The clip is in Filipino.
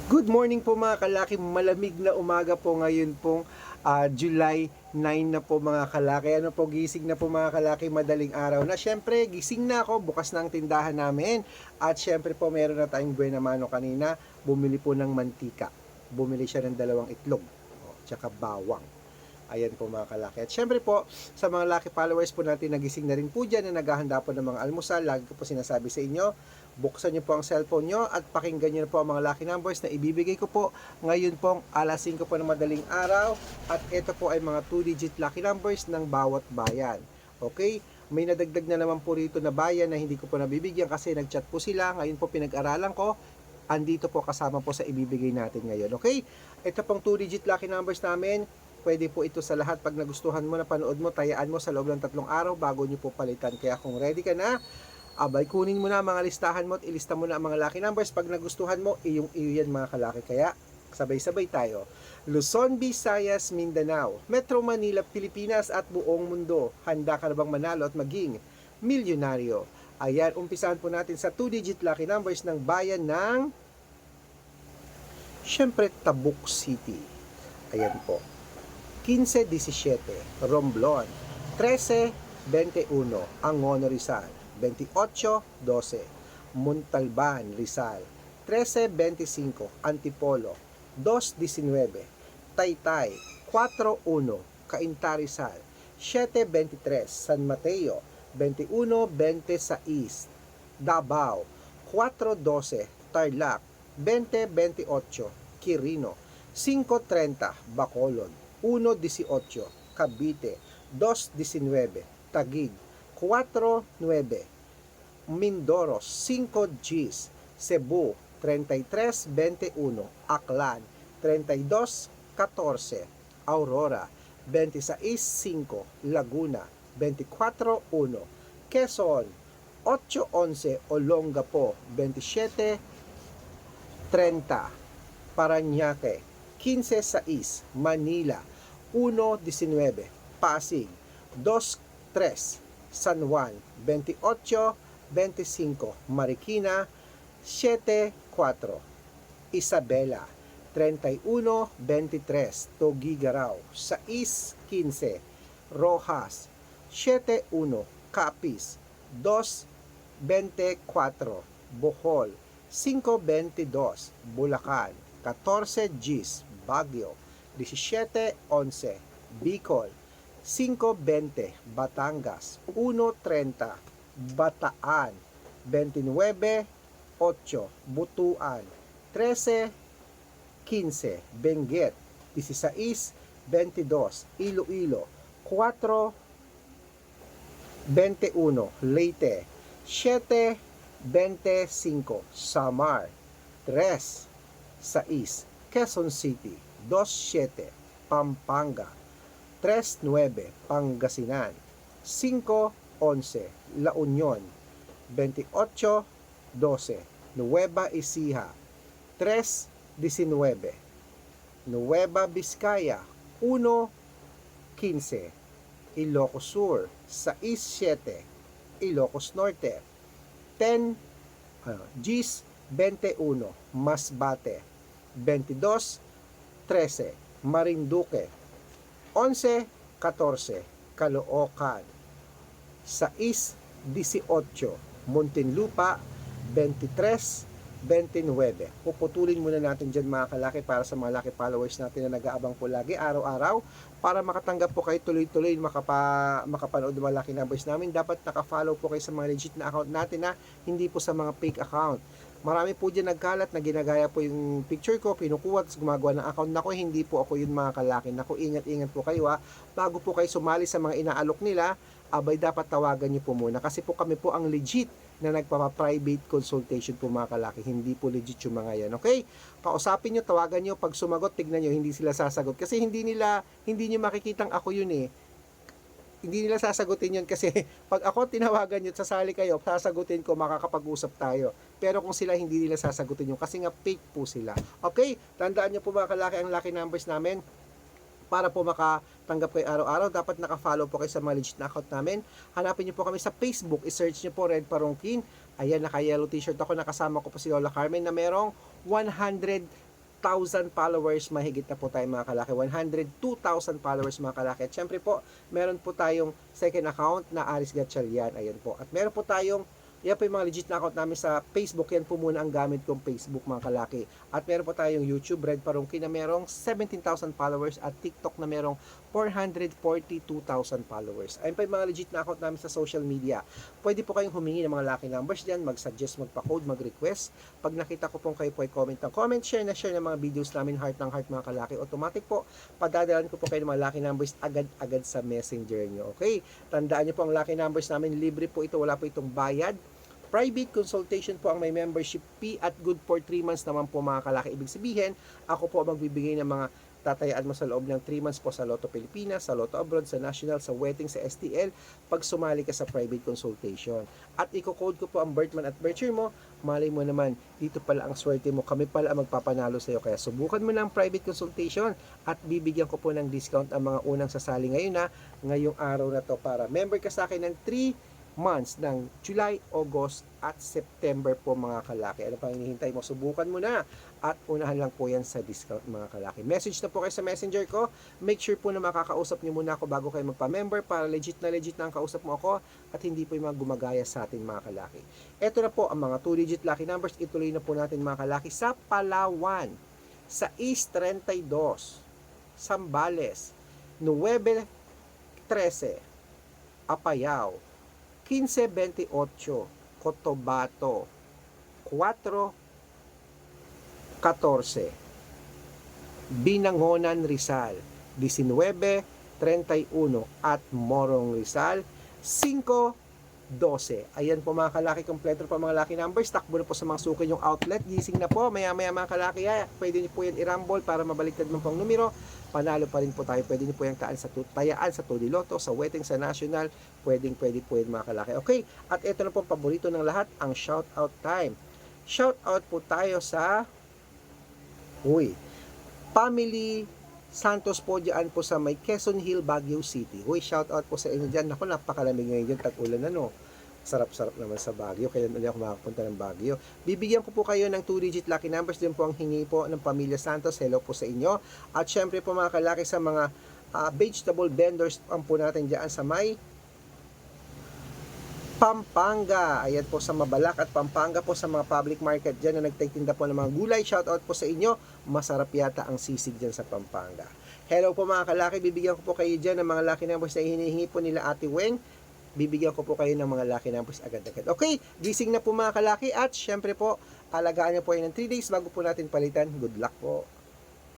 Good morning po mga kalaki, malamig na umaga po ngayon pong July 9 na po mga kalaki. Ano po, gising na po mga kalaki, madaling araw na. Syempre, gising na ako, bukas na ang tindahan namin. At syempre po, meron na tayong buena mano kanina, bumili po ng mantika. Bumili siya ng 2 itlog, tsaka bawang. Ayan po mga kalaki. At syempre po, sa mga lucky followers po natin, nagising na rin po dyan na naghahanda po ng mga almusal. Lagi ko po sinasabi sa inyo, buksan nyo po ang cellphone nyo at pakinggan nyo na po ang mga lucky numbers na ibibigay ko po ngayon pong alas 5 po ng madaling araw. At ito po ay mga 2-digit lucky numbers ng bawat bayan. Okay? May nadagdag na naman po rito na bayan na hindi ko po nabibigyan kasi nagchat po sila. Ngayon po pinag-aralan ko. Andito po kasama po sa ibibigay natin ngayon. Okay? Ito pong 2-digit lucky numbers namin. Pwede po ito sa lahat. Pag nagustuhan mo, napanood mo, tayaan mo sa loob ng 3 araw bago nyo po palitan. Kaya kung ready ka na, abay, kunin mo na mga listahan mo at ilista mo na ang mga lucky numbers. Pag nagustuhan mo, iyong-iyo yan mga kalaki. Kaya, sabay-sabay tayo. Luzon, Visayas, Mindanao, Metro Manila, Pilipinas at buong mundo. Handa ka na bang manalo at maging milyonaryo? Ayan, umpisahan po natin sa 2-digit lucky numbers ng bayan ng, syempre, Tabuk City. Ayan po. 15-17, Romblon. 13-21, Angono, Rizal. 28-12, Montalban, Rizal. 13-25, Antipolo. 2-19, Taytay. 4-1, Cainta, Rizal. 7-23, San Mateo. 21-26, Davao. 4-12, Tarlac. 20-28, Quirino. 5-30, Bacolod. 1-18, Cavite. 2-19, Taguig. 4-9, Mindoro. 5 Gs, Cebu. 33-21, Aklan. 32-14, Aurora. 26-5, Laguna. 24-1, Quezon. 8-11, Olongapo. 27-30, Parañaque. 15-6, Manila. 1-19, Pasig. 2-3, San Juan. 28-25, Marikina. 7-4, Isabela. 31-23, Tuguegarao. 6-15, Rojas. 7-1, Capiz. 2-24, Bohol. 5-22, Bulacan. 14 Gs, Baguio. 17-11, Bicol. 5-20, Batangas. 1-30, Bataan. 29-8, Butuan. 13-15, Benguet. 16-22, Iloilo. 4-21, Leyte. 7-25, Samar. 3-6, Quezon City. 2-7, Pampanga. 3-9, Pangasinan. 5-11, La Union. 28-12, Nueva Ecija. 3-19, Nueva Vizcaya. 1-15, Ilocos Sur. 6-7, Ilocos Norte. 10 Gs, 21, Masbate. 22-13, Marinduque. 11-14, Caloocan. 6-18, Muntinlupa. 23-29. Puputulin muna natin dyan mga kalaki para sa mga lucky followers natin na nag-aabang po lagi araw-araw para makatanggap po kayo tuloy-tuloy makapanood ng mga lucky numbers namin. Dapat nakafollow po kayo sa mga legit na account natin na hindi po sa mga fake account. Marami po dyan nagkalat na ginagaya po yung picture ko, pinukuha at gumagawa ng account. Naku, hindi po ako yun mga kalaki. Naku, ingat-ingat po kayo ha. Bago po kayo sumali sa mga inaalok nila, abay dapat tawagan nyo po muna. Kasi po kami po ang legit na nagpapa-private consultation po mga kalaki. Hindi po legit yung mga yan. Okay? Kausapin nyo, tawagan nyo. Pag sumagot, tignan nyo, hindi sila sasagot. Kasi hindi nyo makikitang ako yun eh. Hindi nila sasagutin yun kasi pag ako tinawagan nyo at sasali kayo, sasagutin ko, makakapag-usap tayo. Pero kung sila hindi nila sasagutin yun kasi nga fake po sila. Okay? Tandaan nyo po mga kalaki ang lucky numbers namin. Para po makatanggap kayo araw-araw, dapat naka-follow po kayo sa mga legit na account namin. Hanapin niyo po kami sa Facebook, i-search niyo po Red Parongkin. Ayan, naka-yellow t-shirt ako, nakasama ko po si Lola Carmen na merong 100 followers, mahigit na po tayo mga kalaki, 102,000 followers mga kalaki. At syempre po, meron po tayong second account na Aris Gatchalian, ayan po. At meron po tayong, yan po yung mga legit na account namin sa Facebook, yan po muna ang gamit kong Facebook mga kalaki. At meron po tayong YouTube, Red Parungki, na merong 17,000 followers at TikTok na merong 442,000 followers. Ayun pa yung mga legit na account namin sa social media. Pwede po kayong humingi ng mga lucky numbers dyan, mag-suggest, magpa-code, mag-request. Pag nakita ko pong kayo po ay comment ng comment, share ng mga videos namin, heart ng heart mga kalaki. Automatic po, padadalan ko po kayo ng mga lucky numbers agad-agad sa messenger nyo. Okay? Tandaan nyo po ang lucky numbers namin, libre po ito, wala po itong bayad. Private consultation po ang may membership fee at good for 3 months naman po mga kalaki. Ibig sabihin, ako po magbibigay ng mga tatayaan mo sa loob ng 3 months po sa Lotto Pilipinas, sa Lotto Abroad, sa National, sa Wedding, sa STL, pag sumali ka sa private consultation. At i-code ko po ang birth month at birth year mo, malay mo naman, dito pala ang swerte mo, kami pala ang magpapanalo sa iyo. Kaya subukan mo na ang private consultation at bibigyan ko po ng discount ang mga unang sasali ngayon na ngayong araw na to para member ka sa akin ng 3 months ng July, August at September po mga kalaki. Ano pang hinihintay mo? Subukan mo na at unahan lang po yan sa discount mga kalaki. Message na po kayo sa messenger ko. Make sure po na makakausap niyo muna ako bago kayo magpa-member para legit na ang kausap mo ako at hindi po yung mga gumagaya sa atin mga kalaki. Ito na po ang mga 2-digit lucky numbers. Ituloy na po natin mga kalaki sa Palawan, sa East 32, Zambales, 9-13, Apayao, 15-28, Cotabato, 4-14, Binangonan, Rizal, 19-31 at Morong, Rizal, 5-12. Ayan po mga kalaki, kompleto po mga lucky numbers. Takbo na po sa mga suki yung outlet. Gising na po, maya-maya mga kalaki. Pwede niyo po yan i-rumble para mabaliktad mo pong numero. Panalo pa rin po tayo. Pwede niyo po yung tayaan sa Todi Lotto, sa Wedding, sa National. Pwede po yan mga kalaki. Okay, at ito na po ang paborito ng lahat, ang shout out time. Shout out po tayo sa Family Santos po dyan po sa may Quezon Hill, Baguio City. Shout out po sa inyo dyan. Naku, napakalamig ngayon dyan, tag-ulan na no. Sarap-sarap naman sa Baguio, kaya hindi ako makapunta ng Baguio. Bibigyan ko po kayo ng 2-digit lucky numbers, din po ang hingi po ng Pamilya Santos. Hello po sa inyo. At syempre po mga kalaki sa mga vegetable vendors ang po natin dyan sa may Pampanga. Ayan po sa Mabalak at Pampanga po sa mga public market dyan na nagtitinda po ng mga gulay. Shout out po sa inyo. Masarap yata ang sisig dyan sa Pampanga. Hello po mga kalaki. Bibigyan ko po kayo dyan ng mga lucky numbers na hinihingi po nila Ate Weng. Bibigyan ko po kayo ng mga lucky numbers agad-agad. Okay, gising na po mga kalaki at syempre po, alagaan niyo po yun ng 3 days bago po natin palitan. Good luck po.